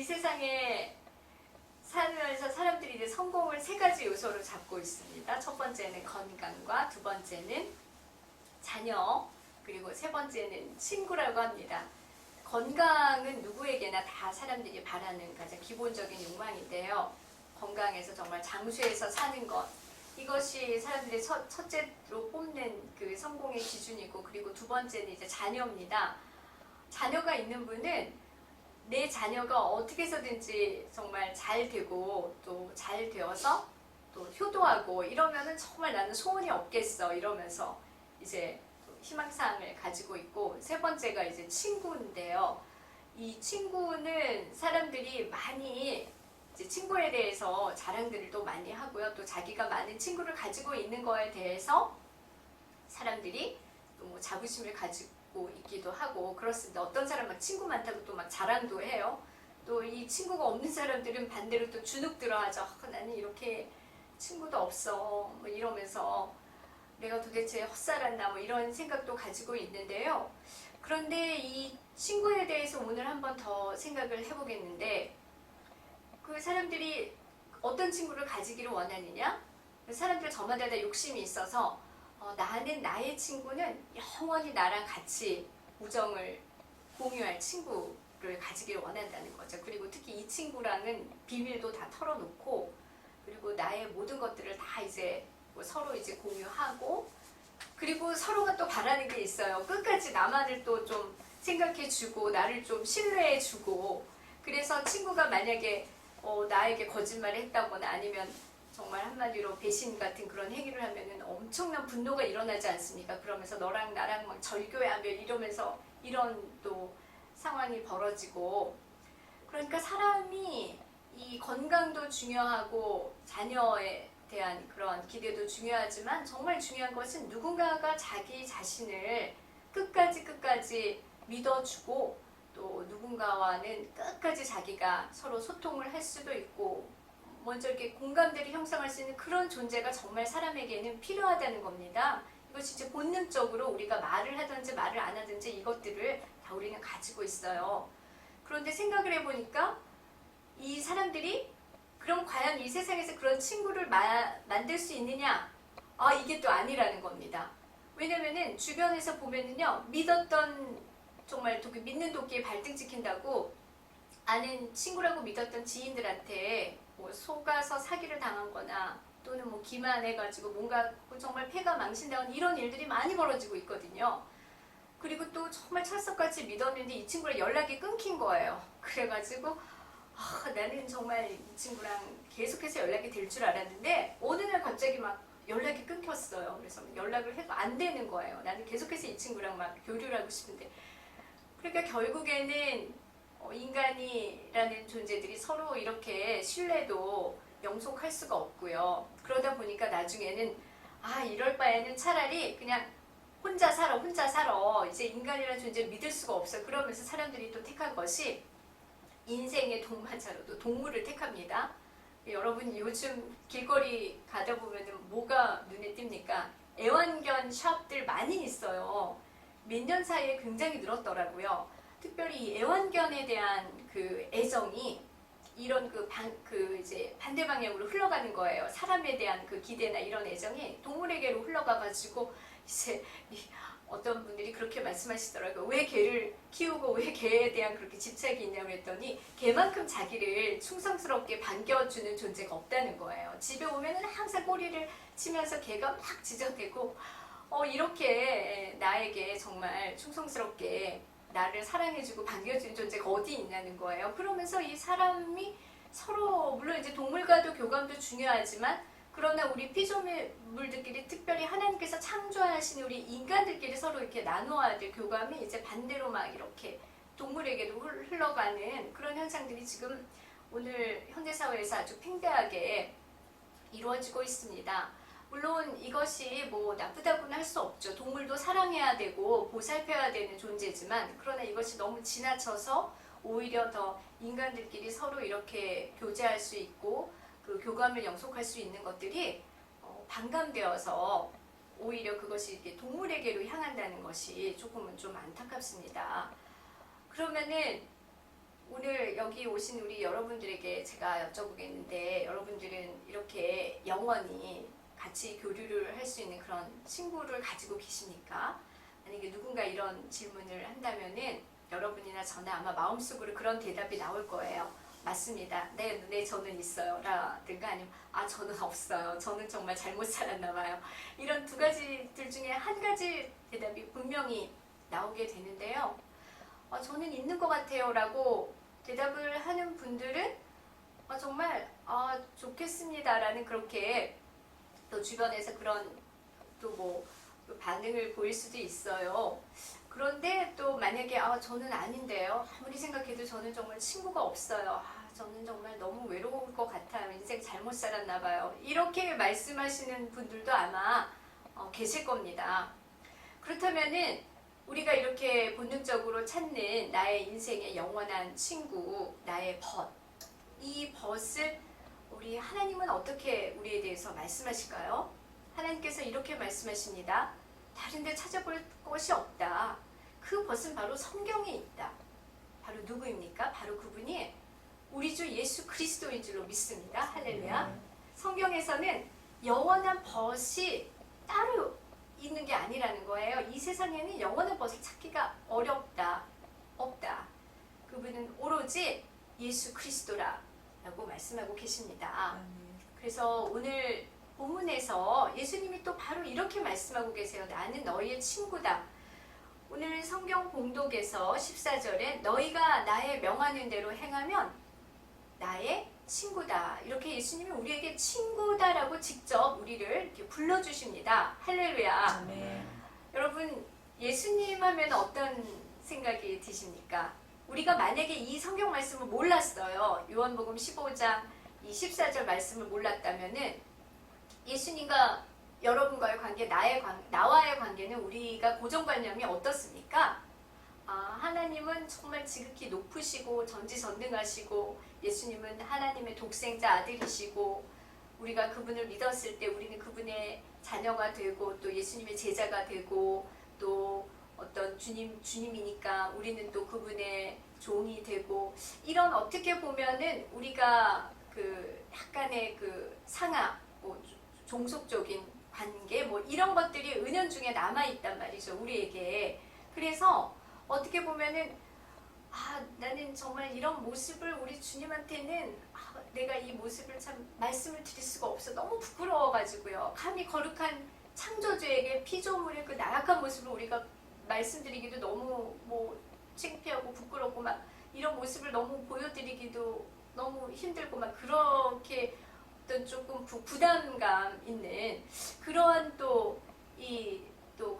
세상에 살면서 사람들이 이제 성공을 세 가지 요소로 잡고 있습니다. 첫 번째는 건강과 두 번째는 자녀, 그리고 세 번째는 친구라고 합니다. 건강은 누구에게나 다 사람들이 바라는 가장 기본적인 욕망인데요. 건강해서 정말 장수해서 사는 것, 이것이 사람들이 첫째로 뽑는 그 성공의 기준이고, 그리고 두 번째는 이제 자녀입니다. 자녀가 있는 분은 내 자녀가 어떻게 해서든지 정말 잘 되고 또 잘 되어서 또 효도하고 이러면은 정말 나는 소원이 없겠어 이러면서 이제 희망사항을 가지고 있고, 세 번째가 이제 친구인데요. 이 친구는 사람들이 많이 이제 친구에 대해서 자랑들을 또 많이 하고요. 또 자기가 많은 친구를 가지고 있는 거에 대해서 사람들이 또 뭐 자부심을 가지고 있기도 하고 그렇습니다. 어떤 사람은 친구 많다고 또 막 자랑도 해요. 또 이 친구가 없는 사람들은 반대로 또 주눅 들어 하죠. 나는 이렇게 친구도 없어 뭐 이러면서 내가 도대체 헛살았나 뭐 이런 생각도 가지고 있는데요. 그런데 이 친구에 대해서 오늘 한번 더 생각을 해보겠는데, 그 사람들이 어떤 친구를 가지기를 원하느냐? 사람들 저마다 다 욕심이 있어서 나는 나의 친구는 영원히 나랑 같이 우정을 공유할 친구를 가지기를 원한다는 거죠. 그리고 특히 이 친구랑은 비밀도 다 털어놓고, 그리고 나의 모든 것들을 다 이제 뭐 서로 이제 공유하고, 그리고 서로가 또 바라는 게 있어요. 끝까지 나만을 또 좀 생각해주고 나를 좀 신뢰해주고. 그래서 친구가 만약에 나에게 거짓말을 했다거나 아니면 정말 한마디로 배신 같은 그런 행위를 하면은 엄청난 분노가 일어나지 않습니까? 그러면서 너랑 나랑 막 절교하며 이러면서 이런 또 상황이 벌어지고. 그러니까 사람이 이 건강도 중요하고 자녀에 대한 그런 기대도 중요하지만, 정말 중요한 것은 누군가가 자기 자신을 끝까지 믿어주고 또 누군가와는 끝까지 자기가 서로 소통을 할 수도 있고 먼저 이렇게 공감대를 형성할 수 있는 그런 존재가 정말 사람에게는 필요하다는 겁니다. 이것이 이제 본능적으로 우리가 말을 하든지 말을 안 하든지 이것들을 다 우리는 가지고 있어요. 그런데 생각을 해보니까 이 사람들이 그럼 과연 이 세상에서 그런 친구를 만들 수 있느냐? 이게 또 아니라는 겁니다. 왜냐면은 주변에서 보면은요, 믿었던 정말 믿는 도끼에 발등 찍힌다고 아는 친구라고 믿었던 지인들한테 뭐 속아서 사기를 당한 거나 또는 뭐 기만해가지고 뭔가 정말 패가 망신당한 이런 일들이 많이 벌어지고 있거든요. 그리고 또 정말 철석같이 믿었는데 이 친구랑 연락이 끊긴 거예요. 그래가지고 나는 정말 이 친구랑 계속해서 연락이 될 줄 알았는데 어느 날 갑자기 막 연락이 끊겼어요. 그래서 연락을 해도 안 되는 거예요. 나는 계속해서 이 친구랑 막 교류를 하고 싶은데. 그러니까 결국에는 인간이라는 존재들이 서로 이렇게 신뢰도 영속할 수가 없고요. 그러다 보니까 나중에는 이럴 바에는 차라리 그냥 혼자 살아. 이제 인간이라는 존재를 믿을 수가 없어. 그러면서 사람들이 또 택한 것이 인생의 동반자로도 동물을 택합니다. 여러분 요즘 길거리 가다 보면은 뭐가 눈에 띕니까? 애완견 샵들 많이 있어요. 몇 년 사이에 굉장히 늘었더라고요. 특별히 이 애완견에 대한 그 애정이 이런 이제 반대 방향으로 흘러가는 거예요. 사람에 대한 그 기대나 이런 애정이 동물에게로 흘러가가지고 이제 어떤 분들이 그렇게 말씀하시더라고요. 왜 개를 키우고 왜 개에 대한 그렇게 집착이 있냐고 했더니 개만큼 자기를 충성스럽게 반겨주는 존재가 없다는 거예요. 집에 오면은 항상 꼬리를 치면서 개가 막 짖어대고 이렇게 나에게 정말 충성스럽게 나를 사랑해주고 반겨주는 존재가 어디 있냐는 거예요. 그러면서 이 사람이 서로 물론 이제 동물과도 교감도 중요하지만, 그러나 우리 피조물들끼리 특별히 하나님께서 창조하신 우리 인간들끼리 서로 이렇게 나누어야 될 교감이 이제 반대로 막 이렇게 동물에게도 흘러가는 그런 현상들이 지금 오늘 현대사회에서 아주 팽배하게 이루어지고 있습니다. 물론 이것이 뭐 나쁘다고는 할 수 없죠. 동물도 사랑해야 되고 보살펴야 되는 존재지만, 그러나 이것이 너무 지나쳐서 오히려 더 인간들끼리 서로 이렇게 교제할 수 있고 그 교감을 영속할 수 있는 것들이 반감되어서 오히려 그것이 이렇게 동물에게로 향한다는 것이 조금은 좀 안타깝습니다. 그러면은 오늘 여기 오신 우리 여러분들에게 제가 여쭤보겠는데, 여러분들은 이렇게 영원히 같이 교류를 할 수 있는 그런 친구를 가지고 계십니까? 만약에 누군가 이런 질문을 한다면은 여러분이나 저나 아마 마음속으로 그런 대답이 나올 거예요. 맞습니다. 네, 저는 있어요. 라든가 아니면 저는 없어요. 저는 정말 잘못 살았나 봐요. 이런 두 가지들 중에 한 가지 대답이 분명히 나오게 되는데요. 저는 있는 것 같아요. 라고 대답을 하는 분들은 정말 좋겠습니다. 라는 그렇게 또 주변에서 그런 또 뭐 반응을 보일 수도 있어요. 그런데 또 만약에 저는 아닌데요. 아무리 생각해도 저는 정말 친구가 없어요. 저는 정말 너무 외로울 것 같아요. 인생 잘못 살았나 봐요. 이렇게 말씀하시는 분들도 아마 계실 겁니다. 그렇다면은 우리가 이렇게 본능적으로 찾는 나의 인생의 영원한 친구, 나의 벗, 이 벗을 우리 하나님은 어떻게 우리에 대해서 말씀하실까요? 하나님께서 이렇게 말씀하십니다. 다른 데 찾아볼 것이 없다. 그 벗은 바로 성경에 있다. 바로 누구입니까? 바로 그분이 우리 주 예수 그리스도인 줄로 믿습니다. 할렐루야. 성경에서는 영원한 벗이 따로 있는 게 아니라는 거예요. 이 세상에는 영원한 벗을 찾기가 어렵다. 없다. 그분은 오로지 예수 그리스도라고 말씀하고 계십니다. 그래서 오늘 본문에서 예수님이 또 바로 이렇게 말씀하고 계세요. 나는 너희의 친구다. 오늘 성경 봉독에서 14절에 너희가 나의 명하는 대로 행하면 나의 친구다. 이렇게 예수님이 우리에게 친구다라고 직접 우리를 이렇게 불러주십니다. 할렐루야. 네. 여러분, 예수님 하면 어떤 생각이 드십니까? 우리가 만약에 이 성경 말씀을 몰랐어요. 요한복음 15장 이 14절 말씀을 몰랐다면은 예수님과 여러분과의 관계, 나와의 관계는 우리가 고정관념이 어떻습니까? 하나님은 정말 지극히 높으시고 전지전능하시고 예수님은 하나님의 독생자 아들이시고 우리가 그분을 믿었을 때 우리는 그분의 자녀가 되고 또 예수님의 제자가 되고 또 어떤 주님이니까 우리는 또 그분의 종이 되고 이런 어떻게 보면은 우리가 그 약간의 그 상하 뭐 종속적인 관계 뭐 이런 것들이 은연중에 남아있단 말이죠. 우리에게. 그래서 어떻게 보면은 나는 정말 이런 모습을 우리 주님한테는 내가 이 모습을 참 말씀을 드릴 수가 없어. 너무 부끄러워가지고요. 감히 거룩한 창조주에게 피조물의 그 나약한 모습을 우리가 말씀드리기도 너무 뭐 창피하고 부끄럽고 막 이런 모습을 너무 보여드리기도 너무 힘들고 막 그렇게 어떤 조금 부담감 있는 그러한 또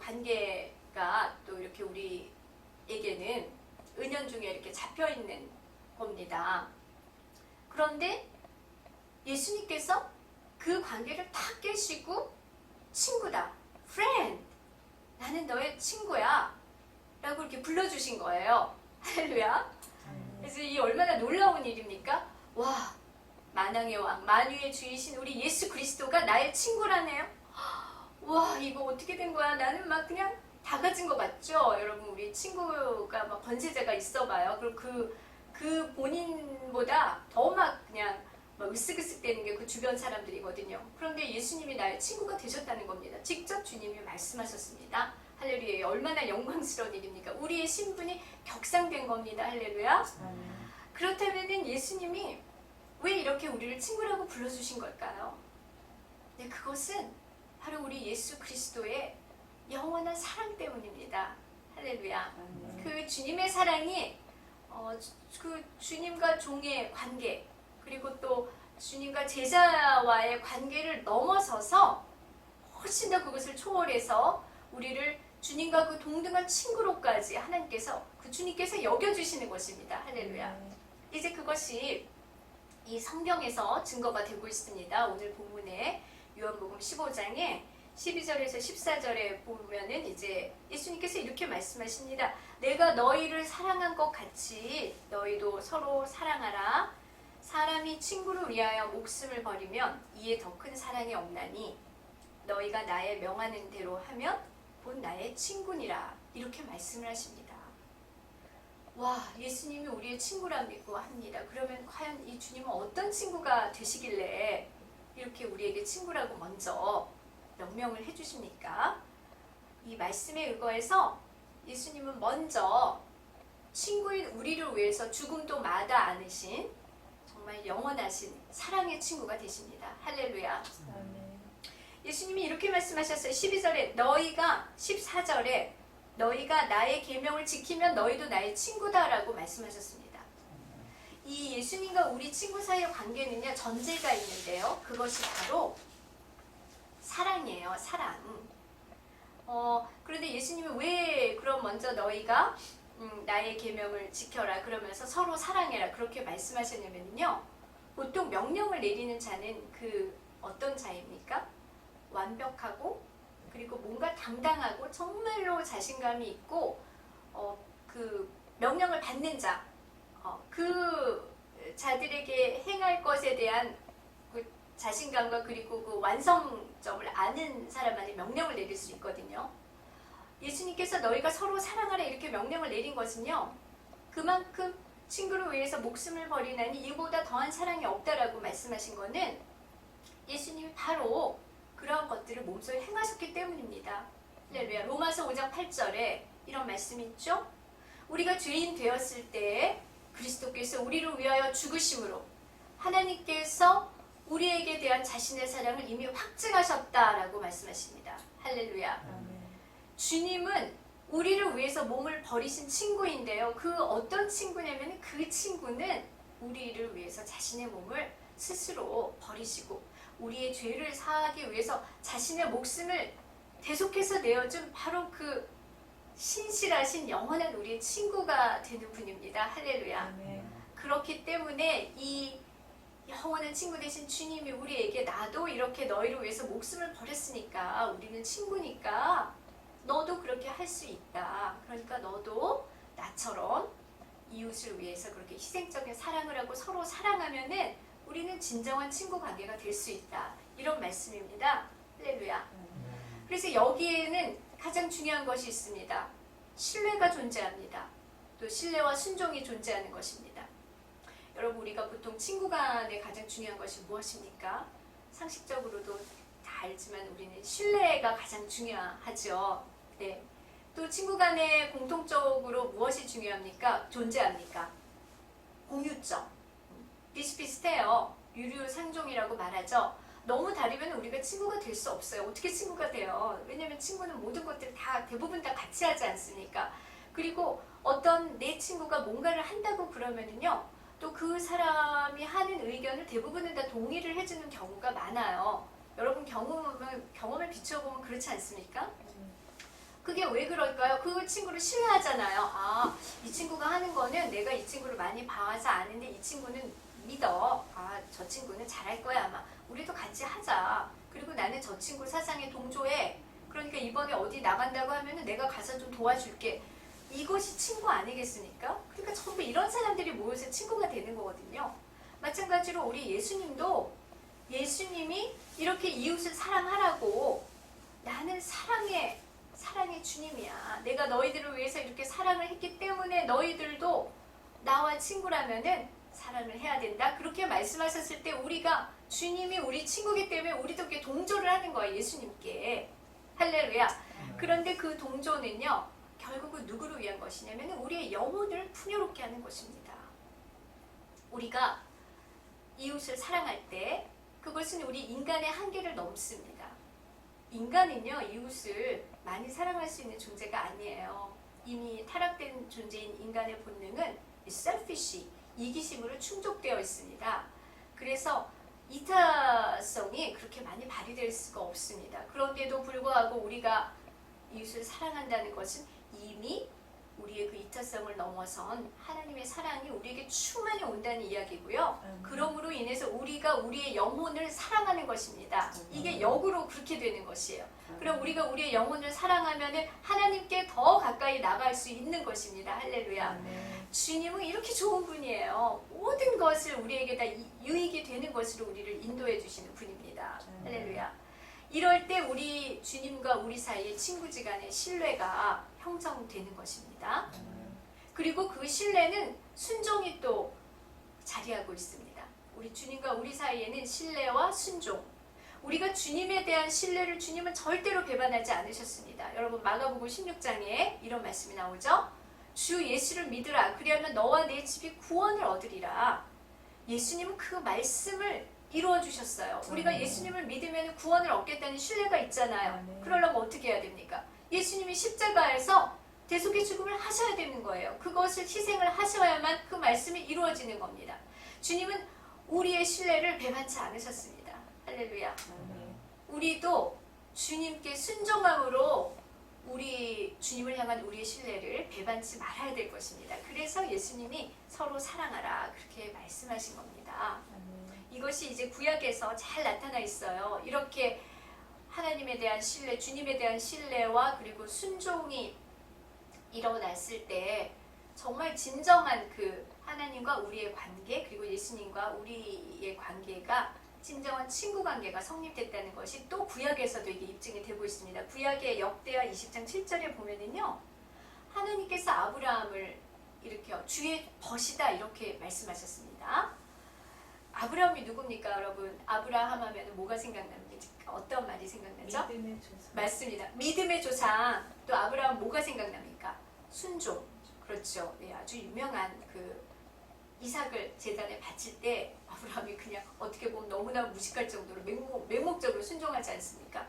관계가 또 이렇게 우리에게는 은연중에 이렇게 잡혀 있는 겁니다. 그런데 예수님께서 그 관계를 다 깨시고 친구다, friend, 나는 너의 친구야 라고 이렇게 불러주신 거예요. 할렐루야. 그래서 이 얼마나 놀라운 일입니까? 와, 만왕의 왕, 만유의 주이신 우리 예수 그리스도가 나의 친구라네요. 와, 이거 어떻게 된 거야? 나는 막 그냥 다 가진 것 같죠? 여러분, 우리 친구가 막 권세자가 있어봐요. 그리고 그 본인보다 더 막 그냥 막 으쓱으쓱 되는 게 그 주변 사람들이거든요. 그런데 예수님이 나의 친구가 되셨다는 겁니다. 직접 주님이 말씀하셨습니다. 할렐루야. 얼마나 영광스러운 일입니까? 우리의 신분이 격상된 겁니다. 할렐루야. 그렇다면 예수님이 왜 이렇게 우리를 친구라고 불러주신 걸까요? 네, 그것은 바로 우리 예수 그리스도의 영원한 사랑 때문입니다. 할렐루야. 그 주님의 사랑이 그 주님과 종의 관계 그리고 또 주님과 제자와의 관계를 넘어서서 훨씬 더 그것을 초월해서 우리를 주님과 그 동등한 친구로까지 하나님께서 그 주님께서 여겨주시는 것입니다. 할렐루야. 이제 그것이 이 성경에서 증거가 되고 있습니다. 오늘 본문에 요한복음 15장에 12절에서 14절에 보면은 이제 예수님께서 이렇게 말씀하십니다. 내가 너희를 사랑한 것 같이 너희도 서로 사랑하라. 사람이 친구를 위하여 목숨을 버리면 이에 더 큰 사랑이 없나니 너희가 나의 명하는 대로 하면 본 나의 친구니라. 이렇게 말씀을 하십니다. 와, 예수님이 우리의 친구랍니까 합니다. 그러면 과연 이 주님은 어떤 친구가 되시길래 이렇게 우리에게 친구라고 먼저 명명을 해주십니까? 이 말씀에 의거해서 예수님은 먼저 친구인 우리를 위해서 죽음도 마다 않으신 정말 영원하신 사랑의 친구가 되십니다. 할렐루야. 예수님이 이렇게 말씀하셨어요. 12절에 14절에 너희가 나의 계명을 지키면 너희도 나의 친구다라고 말씀하셨습니다. 이 예수님과 우리 친구 사이의 관계는요, 전제가 있는데요. 그것이 바로 사랑이에요. 사랑. 그런데 예수님은 왜 그럼 먼저 너희가 나의 계명을 지켜라 그러면서 서로 사랑해라 그렇게 말씀하셨냐면요. 보통 명령을 내리는 자는 그 어떤 자입니까? 완벽하고 그리고 뭔가 당당하고 정말로 자신감이 있고 그 명령을 받는 자, 그 자들에게 행할 것에 대한 그 자신감과 그리고 그 완성점을 아는 사람만이 명령을 내릴 수 있거든요. 예수님께서 너희가 서로 사랑하라 이렇게 명령을 내린 것은요, 그만큼 친구를 위해서 목숨을 버리나니 이보다 더한 사랑이 없다라고 말씀하신 것은 예수님이 바로 그러한 것들을 몸소리 행하셨기 때문입니다. 할렐루야. 로마서 5장 8절에 이런 말씀이 있죠. 우리가 죄인 되었을 때 그리스도께서 우리를 위하여 죽으심으로 하나님께서 우리에게 대한 자신의 사랑을 이미 확증하셨다라고 말씀하십니다. 할렐루야. 주님은 우리를 위해서 몸을 버리신 친구인데요. 그 어떤 친구냐면 그 친구는 우리를 위해서 자신의 몸을 스스로 버리시고 우리의 죄를 사하기 위해서 자신의 목숨을 대속해서 내어준 바로 그 신실하신 영원한 우리의 친구가 되는 분입니다. 할렐루야. 그렇기 때문에 이 영원한 친구 되신 주님이 우리에게 나도 이렇게 너희를 위해서 목숨을 버렸으니까 우리는 친구니까 너도 그렇게 할 수 있다. 그러니까 너도 나처럼 이웃을 위해서 그렇게 희생적인 사랑을 하고 서로 사랑하면은 우리는 진정한 친구 관계가 될 수 있다. 이런 말씀입니다. 할렐루야. 그래서 여기에는 가장 중요한 것이 있습니다. 신뢰가 존재합니다. 또 신뢰와 순종이 존재하는 것입니다. 여러분, 우리가 보통 친구 간에 가장 중요한 것이 무엇입니까? 상식적으로도 다 알지만 우리는 신뢰가 가장 중요하죠. 네. 또 친구 간에 공통적으로 무엇이 중요합니까? 존재합니까? 공유점. 비슷비슷해요. 유류상종이라고 말하죠. 너무 다르면 우리가 친구가 될 수 없어요. 어떻게 친구가 돼요? 왜냐하면 친구는 모든 것들 다 대부분 다 같이 하지 않습니까? 그리고 어떤 내 친구가 뭔가를 한다고 그러면은요, 또 그 사람이 하는 의견을 대부분은 다 동의를 해주는 경우가 많아요. 여러분 경험을 비춰보면 그렇지 않습니까? 그게 왜 그럴까요? 그 친구를 신뢰하잖아요. 아, 이 친구가 하는 거는 내가 이 친구를 많이 봐서 아는데 이 친구는 믿어. 아, 저 친구는 잘할 거야 아마. 우리도 같이 하자. 그리고 나는 저 친구 사상에 동조해. 그러니까 이번에 어디 나간다고 하면은 내가 가서 좀 도와줄게. 이것이 친구 아니겠습니까? 그러니까 전부 이런 사람들이 모여서 친구가 되는 거거든요. 마찬가지로 우리 예수님도 예수님이 이렇게 이웃을 사랑하라고 나는 사랑의 주님이야. 내가 너희들을 위해서 이렇게 사랑을 했기 때문에 너희들도 나와 친구라면은 사랑을 해야 된다. 그렇게 말씀하셨을 때 우리가 주님이 우리 친구기 때문에 우리도 이렇게 동조를 하는 거예요. 예수님께. 할렐루야. 그런데 그 동조는요. 결국은 누구를 위한 것이냐면 우리의 영혼을 풍요롭게 하는 것입니다. 우리가 이웃을 사랑할 때 그것은 우리 인간의 한계를 넘습니다. 인간은요. 이웃을 많이 사랑할 수 있는 존재가 아니에요. 이미 타락된 존재인 인간의 본능은 selfish, 이기심으로 충족되어 있습니다. 그래서 이타성이 그렇게 많이 발휘될 수가 없습니다. 그런데도 불구하고 우리가 이웃을 사랑한다는 것은 이미 우리의 그 이타성을 넘어선 하나님의 사랑이 우리에게 충만히 온다는 이야기고요. 그러므로 인해서 우리가 우리의 영혼을 사랑하는 것입니다. 이게 역으로 그렇게 되는 것이에요. 그럼 우리가 우리의 영혼을 사랑하면 하나님께 더 가까이 나갈 수 있는 것입니다. 할렐루야. 주님은 이렇게 좋은 분이에요. 모든 것을 우리에게 다 유익이 되는 것으로 우리를 인도해 주시는 분입니다. 할렐루야. 이럴 때 우리 주님과 우리 사이의 친구지간의 신뢰가 형성되는 것입니다. 그리고 그 신뢰는 순종이 또 자리하고 있습니다. 우리 주님과 우리 사이에는 신뢰와 순종. 우리가 주님에 대한 신뢰를 주님은 절대로 배반하지 않으셨습니다. 여러분 마가복음 16장에 이런 말씀이 나오죠. 주 예수를 믿으라. 그리하면 너와 내 집이 구원을 얻으리라. 예수님은 그 말씀을 이루어 주셨어요. 우리가 예수님을 믿으면 구원을 얻겠다는 신뢰가 있잖아요. 그러려면 어떻게 해야 됩니까? 예수님이 십자가에서 대속의 죽음을 하셔야 되는 거예요. 그것을 희생을 하셔야만 그 말씀이 이루어지는 겁니다. 주님은 우리의 신뢰를 배반치 않으셨습니다. 할렐루야. 우리도 주님께 순종함으로 우리 주님을 향한 우리의 신뢰를 배반치 말아야 될 것입니다. 그래서 예수님이 서로 사랑하라 그렇게 말씀하신 겁니다. 이것이 이제 구약에서 잘 나타나 있어요. 이렇게 하나님에 대한 신뢰, 주님에 대한 신뢰와 그리고 순종이 일어났을 때 정말 진정한 그 하나님과 우리의 관계, 그리고 예수님과 우리의 관계가 진정한 친구 관계가 성립됐다는 것이 또 구약에서도 이게 입증이 되고 있습니다. 구약의 역대하 20장 7절에 보면은요, 하나님께서 아브라함을 일으켜 주의 벗이다 이렇게 말씀하셨습니다. 아브라함이 누굽니까, 여러분? 아브라함 하면 뭐가 생각납니까? 어떤 말이 생각나죠? 믿음의 조상. 맞습니다. 믿음의 조상. 또 아브라함 뭐가 생각납니까? 순종. 그렇죠. 네, 아주 유명한 그 이삭을 제단에 바칠 때 아브라함이 그냥 어떻게 보면 너무나 무식할 정도로 맹목적으로 순종하지 않습니까?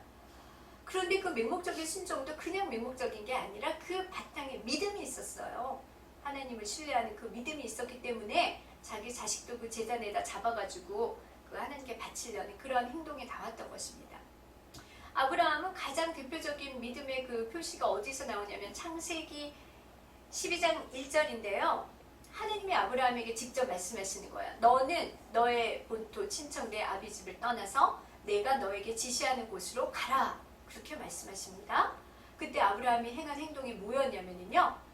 그런데 그 맹목적인 순종도 그냥 맹목적인 게 아니라 그 바탕에 믿음이 있었어요. 하나님을 신뢰하는 그 믿음이 있었기 때문에 자기 자식도 그 제단에다 잡아가지고 그 하나님께 바치려는 그러한 행동에 나왔던 것입니다. 아브라함은 가장 대표적인 믿음의 그 표시가 어디서 나오냐면 창세기 12장 1절인데요. 하나님이 아브라함에게 직접 말씀하시는 거예요. 너는 너의 본토 친척 내 아비 집을 떠나서 내가 너에게 지시하는 곳으로 가라. 그렇게 말씀하십니다. 그때 아브라함이 행한 행동이 뭐였냐면요.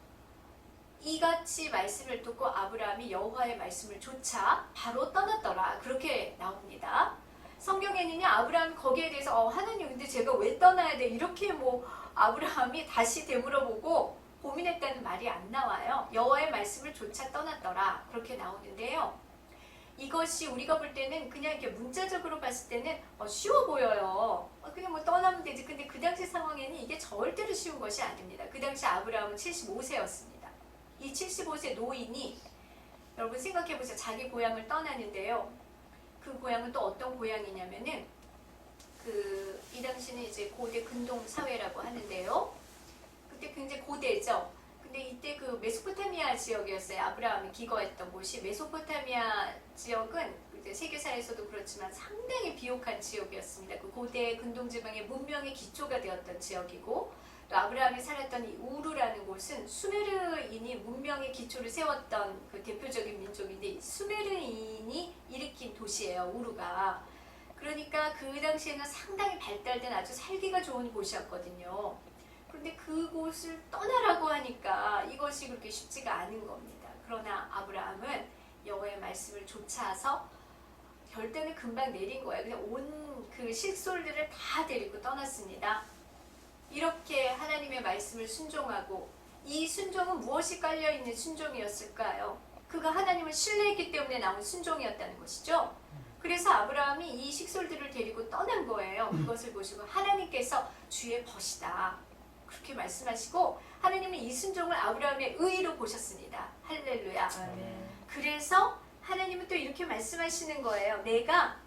이같이 말씀을 듣고 아브라함이 여호와의 말씀을 조차 바로 떠났더라. 그렇게 나옵니다. 성경에는요, 아브라함이 거기에 대해서 하나님 근데 제가 왜 떠나야 돼? 이렇게 뭐 아브라함이 다시 되물어보고 고민했다는 말이 안 나와요. 여호와의 말씀을 조차 떠났더라. 그렇게 나오는데요. 이것이 우리가 볼 때는 그냥 이렇게 문자적으로 봤을 때는 쉬워 보여요. 그냥 뭐 떠나면 되지. 근데 그 당시 상황에는 이게 절대로 쉬운 것이 아닙니다. 그 당시 아브라함은 75세였습니다. 이 75세 노인이 여러분 생각해보세요. 자기 고향을 떠나는데요. 그 고향은 또 어떤 고향이냐면은 이 당시는 이제 고대 근동 사회라고 하는데요. 그때 굉장히 고대죠. 근데 이때 그 메소포타미아 지역이었어요. 아브라함이 기거했던 곳이 메소포타미아 지역은 이제 세계사에서도 그렇지만 상당히 비옥한 지역이었습니다. 그 고대 근동 지방의 문명의 기초가 되었던 지역이고, 또 아브라함이 살았던 이 우르라는 곳은 수메르인이 문명의 기초를 세웠던 그 대표적인 민족인데 수메르인이 일으킨 도시예요. 우르가. 그러니까 그 당시에는 상당히 발달된 아주 살기가 좋은 곳이었거든요. 그런데 그곳을 떠나라고 하니까 이것이 그렇게 쉽지가 않은 겁니다. 그러나 아브라함은 여호와의 말씀을 좇아서 결단을 금방 내린 거예요. 그냥 온 그 식솔들을 다 데리고 떠났습니다. 이렇게 하나님의 말씀을 순종하고, 이 순종은 무엇이 깔려있는 순종이었을까요? 그가 하나님을 신뢰했기 때문에 나온 순종이었다는 것이죠. 그래서 아브라함이 이 식솔들을 데리고 떠난 거예요. 그것을 보시고 하나님께서 주의 벗이다 그렇게 말씀하시고, 하나님은 이 순종을 아브라함의 의로 보셨습니다. 할렐루야. 그래서 하나님은 또 이렇게 말씀하시는 거예요. 내가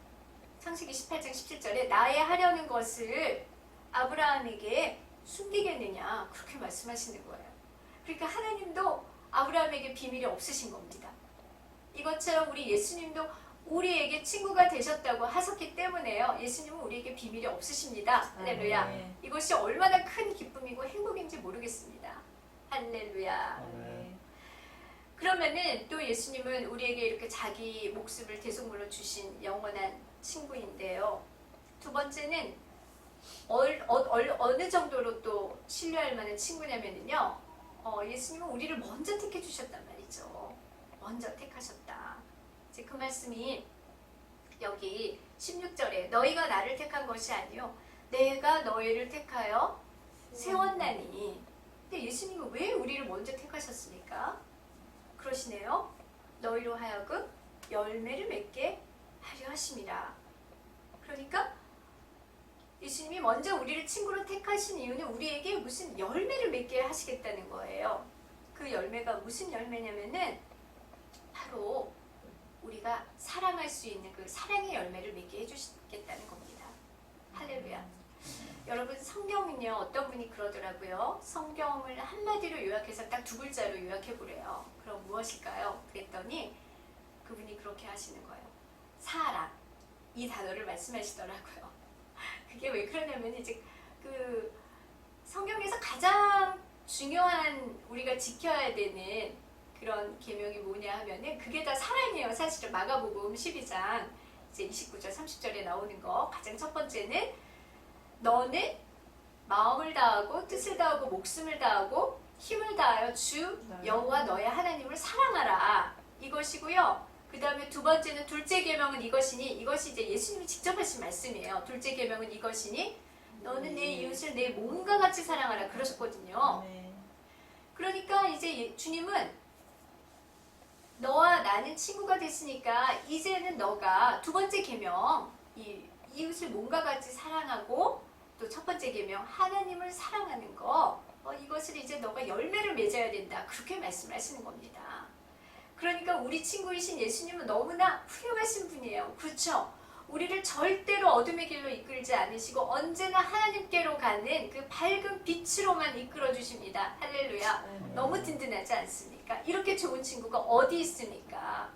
창세기 18장 17절에 나의 하려는 것을 아브라함에게 숨기겠느냐 그렇게 말씀하시는 거예요. 그러니까 하나님도 아브라함에게 비밀이 없으신 겁니다. 이것처럼 우리 예수님도 우리에게 친구가 되셨다고 하셨기 때문에요. 예수님은 우리에게 비밀이 없으십니다. 할렐루야. 이것이 얼마나 큰 기쁨이고 행복인지 모르겠습니다. 할렐루야. 그러면은 또 예수님은 우리에게 이렇게 자기 목숨을 대속물로 주신 영원한 친구인데요. 두 번째는 어느 정도로 또 신뢰할 만한 친구냐면요. 예수님은 우리를 먼저 택해 주셨단 말이죠. 먼저 택하셨다. 이제 그 말씀이 여기 16절에 너희가 나를 택한 것이 아니요 내가 너희를 택하여 세웠나니. 근데 예수님은 왜 우리를 먼저 택하셨습니까? 그러시네요. 너희로 하여금 열매를 맺게 하려 하심이라. 그러니까 예수님이 먼저 우리를 친구로 택하신 이유는 우리에게 무슨 열매를 맺게 하시겠다는 거예요. 그 열매가 무슨 열매냐면은 바로 우리가 사랑할 수 있는 그 사랑의 열매를 맺게 해주시겠다는 겁니다. 할렐루야. 여러분, 성경은요, 어떤 분이 그러더라고요. 성경을 한마디로 요약해서 딱 2글자로 요약해보래요. 그럼 무엇일까요? 그랬더니 그분이 그렇게 하시는 거예요. 사랑. 이 단어를 말씀하시더라고요. 그게 왜 그러냐면 이제 그 성경에서 가장 중요한 우리가 지켜야 되는 그런 계명이 뭐냐 하면은 그게 다 사랑이에요. 사실은 마가복음 12장 이제 29절 30절에 나오는 거 가장 첫 번째는 너는 마음을 다하고 뜻을 다하고 목숨을 다하고 힘을 다하여 주 여호와 너의 하나님을 사랑하라. 이것이고요. 그 다음에 두 번째는 둘째 계명은 이것이니, 이것이 이제 예수님이 직접 하신 말씀이에요. 둘째 계명은 이것이니 너는 내 이웃을 내 몸과 같이 사랑하라 그러셨거든요. 그러니까 이제 주님은 너와 나는 친구가 됐으니까 이제는 너가 두 번째 계명 이 이웃을 몸과 같이 사랑하고 또 첫 번째 계명 하나님을 사랑하는 거 이것을 이제 너가 열매를 맺어야 된다. 그렇게 말씀하시는 겁니다. 그러니까 우리 친구이신 예수님은 너무나 훌륭하신 분이에요. 그렇죠? 우리를 절대로 어둠의 길로 이끌지 않으시고 언제나 하나님께로 가는 그 밝은 빛으로만 이끌어 주십니다. 할렐루야. 너무 든든하지 않습니까? 이렇게 좋은 친구가 어디 있습니까?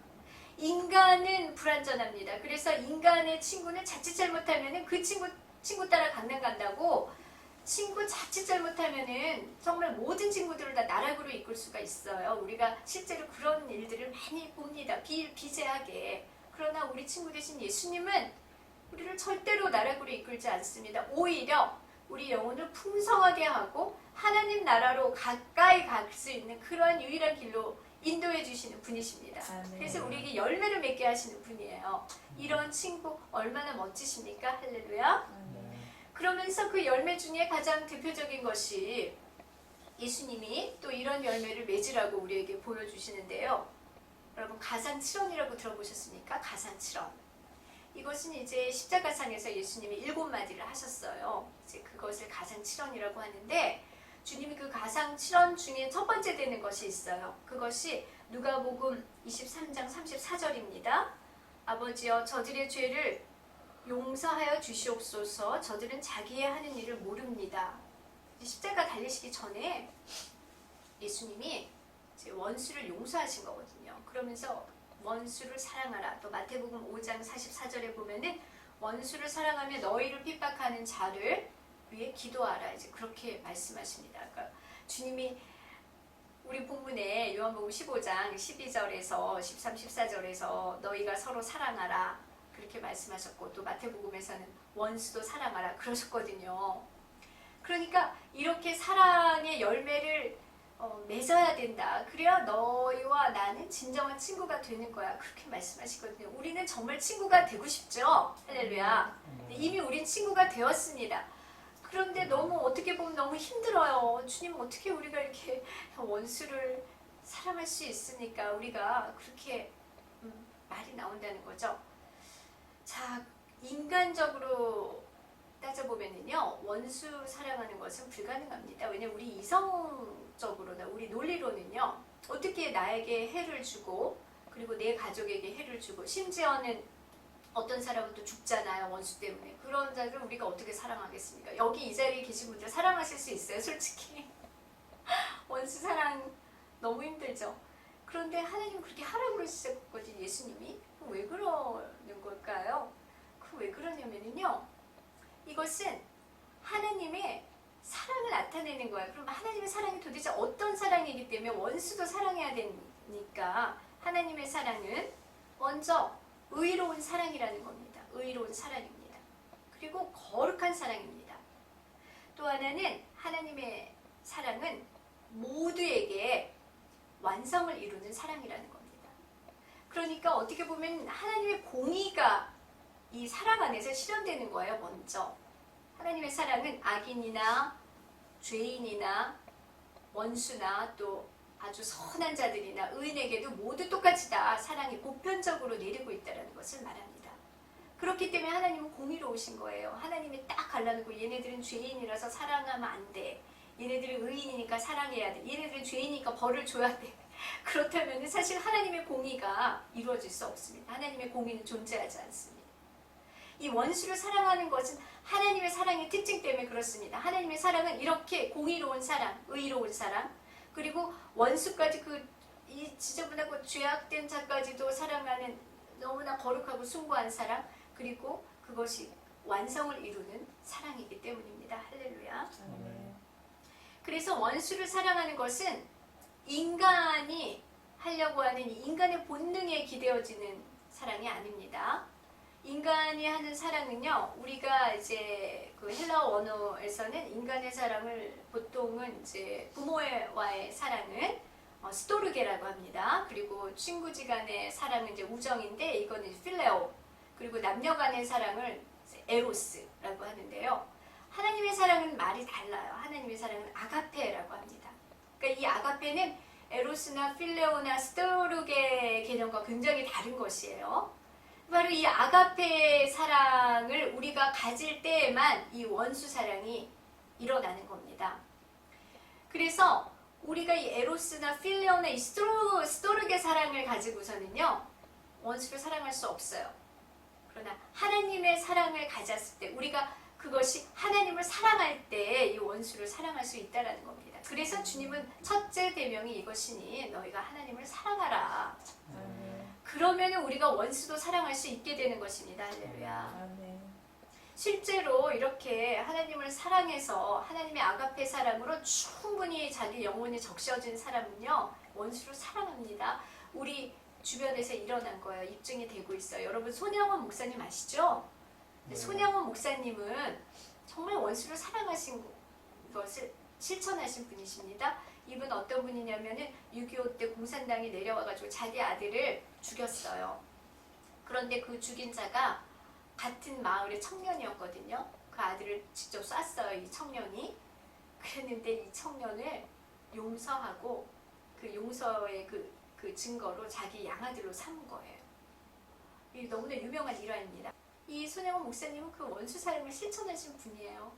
인간은 불완전합니다. 그래서 인간의 친구는 자칫 잘못하면 그 친구 따라 강남 간다고 친구 자칫 잘못하면은 정말 모든 친구들을 다 나락으로 이끌 수가 있어요. 우리가 실제로 그런 일들을 많이 봅니다. 비일비재하게. 그러나 우리 친구 되신 예수님은 우리를 절대로 나락으로 이끌지 않습니다. 오히려 우리 영혼을 풍성하게 하고 하나님 나라로 가까이 갈 수 있는 그런 유일한 길로 인도해 주시는 분이십니다. 그래서 우리에게 열매를 맺게 하시는 분이에요. 이런 친구 얼마나 멋지십니까? 할렐루야. 그러면서 그 열매 중에 가장 대표적인 것이 예수님이 또 이런 열매를 맺으라고 우리에게 보여주시는데요. 여러분 가상칠언이라고 들어보셨습니까? 가상칠언. 이것은 이제 십자가상에서 예수님이 7마디를 하셨어요. 이제 그것을 가상칠언이라고 하는데 주님이 그 가상칠언 중에 첫 번째 되는 것이 있어요. 그것이 누가복음 23장 34절입니다. 아버지여 저들의 죄를 용서하여 주시옵소서. 저들은 자기의 하는 일을 모릅니다. 십자가 달리시기 전에 예수님이 이제 원수를 용서하신 거거든요. 그러면서 원수를 사랑하라. 또 마태복음 5장 44절에 보면은 원수를 사랑하며 너희를 핍박하는 자를 위해 기도하라. 이제 그렇게 말씀하십니다. 그러니까 주님이 우리 본문에 요한복음 15장 12절에서 13, 14절에서 너희가 서로 사랑하라. 그렇게 말씀하셨고 또 마태복음에서는 원수도 사랑하라 그러셨거든요. 그러니까 이렇게 사랑의 열매를 맺어야 된다. 그래야 너희와 나는 진정한 친구가 되는 거야. 그렇게 말씀하시거든요. 우리는 정말 친구가 되고 싶죠. 할렐루야. 이미 우린 친구가 되었습니다. 그런데 너무 어떻게 보면 너무 힘들어요. 주님 어떻게 우리가 이렇게 원수를 사랑할 수 있습니까? 우리가 그렇게 말이 나온다는 거죠. 자, 인간적으로 따져보면요, 원수 사랑하는 것은 불가능합니다. 왜냐면 우리 이성적으로나 우리 논리로는요, 어떻게 나에게 해를 주고 그리고 내 가족에게 해를 주고 심지어는 어떤 사람은 또 죽잖아요, 원수 때문에. 그런 자를 우리가 어떻게 사랑하겠습니까? 여기 이 자리에 계신 분들 사랑하실 수 있어요, 솔직히. 원수 사랑 너무 힘들죠. 그런데 하나님은 그렇게 하라고 그러셨거든요, 예수님이. 왜 그러는 걸까요? 왜 그러냐면요, 이것은 하나님의 사랑을 나타내는 거예요. 그럼 하나님의 사랑이 도대체 어떤 사랑이기 때문에 원수도 사랑해야 되니까 하나님의 사랑은 먼저 의로운 사랑이라는 겁니다. 의로운 사랑입니다. 그리고 거룩한 사랑입니다. 또 하나는 하나님의 사랑은 모두에게 완성을 이루는 사랑이라는 겁니다. 그러니까 어떻게 보면 하나님의 공의가 이 사랑 안에서 실현되는 거예요. 먼저 하나님의 사랑은 악인이나 죄인이나 원수나 또 아주 선한 자들이나 의인에게도 모두 똑같이 다 사랑이 보편적으로 내리고 있다는 것을 말합니다. 그렇기 때문에 하나님은 공의로우신 거예요. 하나님이 딱 갈라놓고 얘네들은 죄인이라서 사랑하면 안 돼. 얘네들은 의인이니까 사랑해야 돼. 얘네들은 죄인이니까 벌을 줘야 돼. 그렇다면 사실 하나님의 공의가 이루어질 수 없습니다. 하나님의 공의는 존재하지 않습니다. 이 원수를 사랑하는 것은 하나님의 사랑의 특징 때문에 그렇습니다. 하나님의 사랑은 이렇게 공의로운 사랑, 의로운 사랑, 그리고 원수까지 이 지저분하고 죄악된 자까지도 사랑하는 너무나 거룩하고 숭고한 사랑, 그리고 그것이 완성을 이루는 사랑이기 때문입니다. 할렐루야. 그래서 원수를 사랑하는 것은 인간이 하려고 하는 인간의 본능에 기대어지는 사랑이 아닙니다. 인간이 하는 사랑은요, 우리가 이제 그 헬라어 원어에서는 인간의 사랑을 보통은 이제 부모와의 사랑은 스토르게라고 합니다. 그리고 친구지간의 사랑은 이제 우정인데 이거는 필레오, 그리고 남녀간의 사랑을 에로스라고 하는데요. 하나님의 사랑은 말이 달라요. 하나님의 사랑은 아가페라고 합니다. 그러니까 이 아가페는 에로스나 필레오나 스토르게 개념과 굉장히 다른 것이에요. 바로 이 아가페 사랑을 우리가 가질 때에만 이 원수 사랑이 일어나는 겁니다. 그래서 우리가 이 에로스나 필레오나 이 스토르게 사랑을 가지고서는요, 원수를 사랑할 수 없어요. 그러나 하나님의 사랑을 가졌을 때, 우리가 그것이 하나님을 사랑할 때 이 원수를 사랑할 수 있다는 겁니다. 그래서 주님은 첫째 계명이 이것이니 너희가 하나님을 사랑하라. 그러면 우리가 원수도 사랑할 수 있게 되는 것입니다. 할렐루야. 실제로 이렇게 하나님을 사랑해서 하나님의 아가페 사랑으로 충분히 자기 영혼이 적셔진 사람은요, 원수를 사랑합니다. 우리 주변에서 일어난 거예요. 입증이 되고 있어요. 여러분, 손영원 목사님 아시죠? 손영원 목사님은 정말 원수를 사랑하신 것을 실천하신 분이십니다. 이분 어떤 분이냐면은 6.25 때 공산당이 내려와가지고 자기 아들을 죽였어요. 그런데 그 죽인 자가 같은 마을의 청년이었거든요. 그 아들을 직접 쐈어요, 이 청년이. 그랬는데 이 청년을 용서하고 그 용서의 그 증거로 자기 양아들로 삼은 거예요. 이 너무나 유명한 일화입니다. 이 손영원 목사님은 그 원수 사랑을 실천하신 분이에요.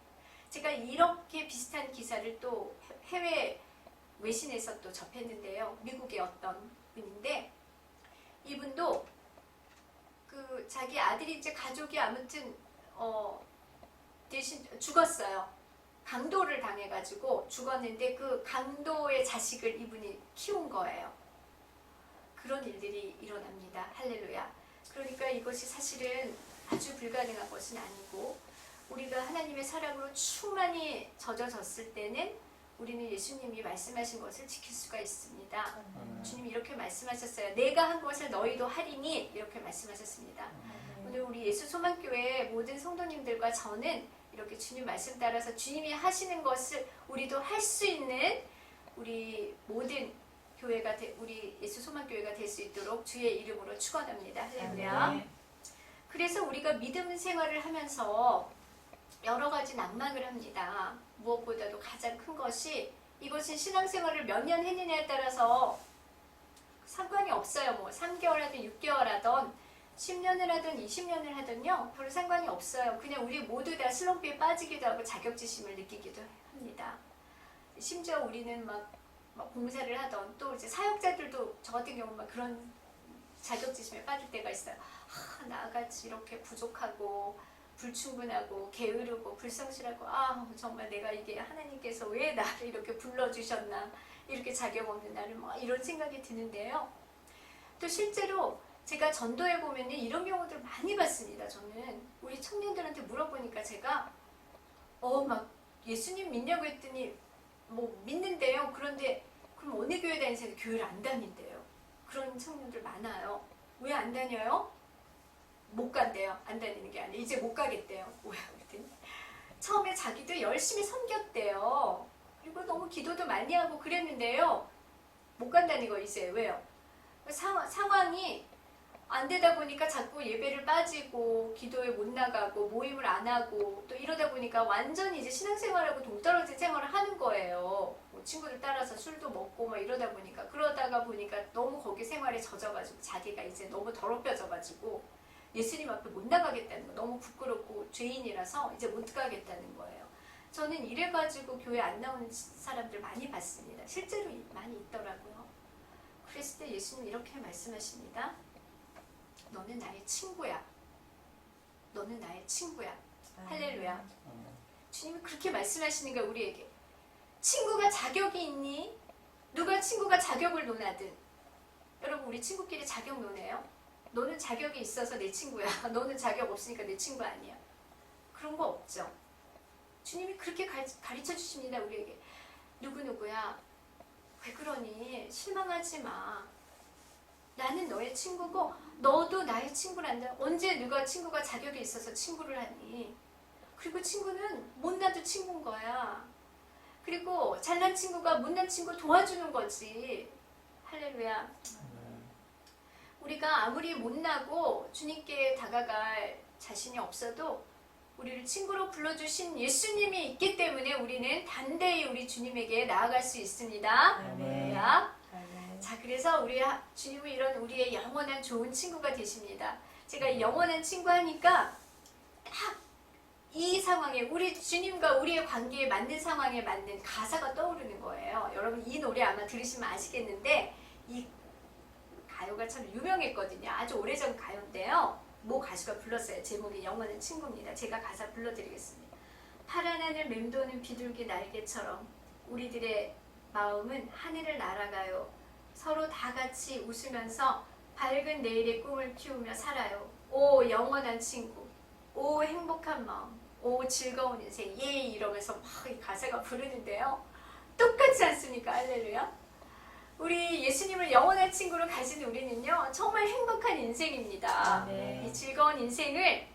제가 이렇게 비슷한 기사를 또 해외 외신에서 또 접했는데요. 미국의 어떤 분인데 이분도 그 자기 아들이 이제 가족이 아무튼 대신 죽었어요. 강도를 당해가지고 죽었는데 그 강도의 자식을 이분이 키운 거예요. 그런 일들이 일어납니다. 할렐루야. 그러니까 이것이 사실은 아주 불가능한 것은 아니고 우리가 하나님의 사랑으로 충만히 젖어졌을 때는 우리는 예수님이 말씀하신 것을 지킬 수가 있습니다. 주님이 이렇게 말씀하셨어요. 내가 한 것을 너희도 하리니 이렇게 말씀하셨습니다. 오늘 우리 예수소망교회 모든 성도님들과 저는 이렇게 주님 말씀 따라서 주님이 하시는 것을 우리도 할 수 있는 우리 모든 교회가 우리 예수소망교회가 될 수 있도록 주의 이름으로 축원합니다. 할렐루야. 그래서 우리가 믿음 생활을 하면서 여러 가지 낭망을 합니다. 무엇보다도 가장 큰 것이 이것은 신앙생활을 몇 년 했느냐에 따라서 상관이 없어요. 뭐 3개월 하든 6개월 하든 10년을 하든 20년을 하든요. 별로 상관이 없어요. 그냥 우리 모두 다 슬럼프에 빠지기도 하고 자격지심을 느끼기도 합니다. 심지어 우리는 막 봉사를 하던 또 이제 사역자들도 저 같은 경우는 막 그런 자격지심에 빠질 때가 있어요. 나같이 이렇게 부족하고 불충분하고 게으르고 불성실하고 정말 내가 이게 하나님께서 왜 나를 이렇게 불러주셨나 이렇게 자격 없는 나를 이런 생각이 드는데요. 또 실제로 제가 전도해 보면 이런 경우들 많이 봤습니다. 저는 우리 청년들한테 물어보니까 제가 막 예수님 믿냐고 했더니 뭐 믿는데요. 그런데 그럼 어느 교회 다니세요? 교회를 안 다닌대요. 그런 청년들 많아요. 왜 안 다녀요? 못 간대요. 안 다니는 게 아니라 이제 못 가겠대요. 왜? 그랬더니 처음에 자기도 열심히 섬겼대요. 그리고 너무 기도도 많이 하고 그랬는데요. 못 간다는 거 있어요. 왜요? 상황이 안 되다 보니까 자꾸 예배를 빠지고 기도에 못 나가고 모임을 안 하고 또 이러다 보니까 완전히 이제 신앙생활하고 동떨어진 생활을 하는 거예요. 뭐 친구들 따라서 술도 먹고 막 이러다 보니까 그러다가 보니까 너무 거기 생활에 젖어가지고 자기가 이제 너무 더럽혀져가지고 예수님 앞에 못 나가겠다는 거 너무 부끄럽고 죄인이라서 이제 못 가겠다는 거예요. 저는 이래가지고 교회 안 나오는 사람들 많이 봤습니다. 실제로 많이 있더라고요. 그랬을 때 예수님 이렇게 말씀하십니다. 너는 나의 친구야. 너는 나의 친구야. 할렐루야. 주님이 그렇게 말씀하시는 거야 우리에게. 친구가 자격이 있니? 누가 친구가 자격을 논하든. 여러분 우리 친구끼리 자격 논해요? 너는 자격이 있어서 내 친구야. 너는 자격 없으니까 내 친구 아니야. 그런 거 없죠. 주님이 그렇게 가르쳐 주십니다 우리에게. 누구누구야. 왜 그러니? 실망하지 마. 나는 너의 친구고 너도 나의 친구란다. 언제 누가 친구가 자격이 있어서 친구를 하니? 그리고 친구는 못나도 친구인 거야. 그리고 잘난 친구가 못난 친구 도와주는 거지. 할렐루야. 우리가 아무리 못나고 주님께 다가갈 자신이 없어도 우리를 친구로 불러주신 예수님이 있기 때문에 우리는 단대히 우리 주님에게 나아갈 수 있습니다. 할렐루야. 자, 그래서 우리 주님은 이런 우리의 영원한 좋은 친구가 되십니다. 제가 이 영원한 친구 하니까 딱 이 상황에 우리 주님과 우리의 관계에 맞는 상황에 맞는 가사가 떠오르는 거예요. 여러분 이 노래 아마 들으시면 아시겠는데 이 가요가 참 유명했거든요. 아주 오래전 가요인데요. 모 가수가 불렀어요. 제목이 영원한 친구입니다. 제가 가사 불러드리겠습니다. 파란 하늘 맴도는 비둘기 날개처럼 우리들의 마음은 하늘을 날아가요. 서로 다 같이 웃으면서 밝은 내일의 꿈을 키우며 살아요. 오 영원한 친구, 오 행복한 마음, 오 즐거운 인생, 예 이러면서 막 이 가사가 부르는데요. 똑같지 않습니까? 할렐루야. 우리 예수님을 영원한 친구로 가진 우리는요 정말 행복한 인생입니다. 이 즐거운 인생을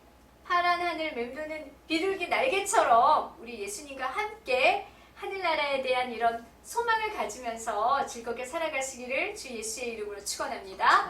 파란 하늘 맴도는 비둘기 날개처럼 우리 예수님과 함께 하늘나라에 대한 이런 소망을 가지면서 즐겁게 살아가시기를 주 예수의 이름으로 축원합니다.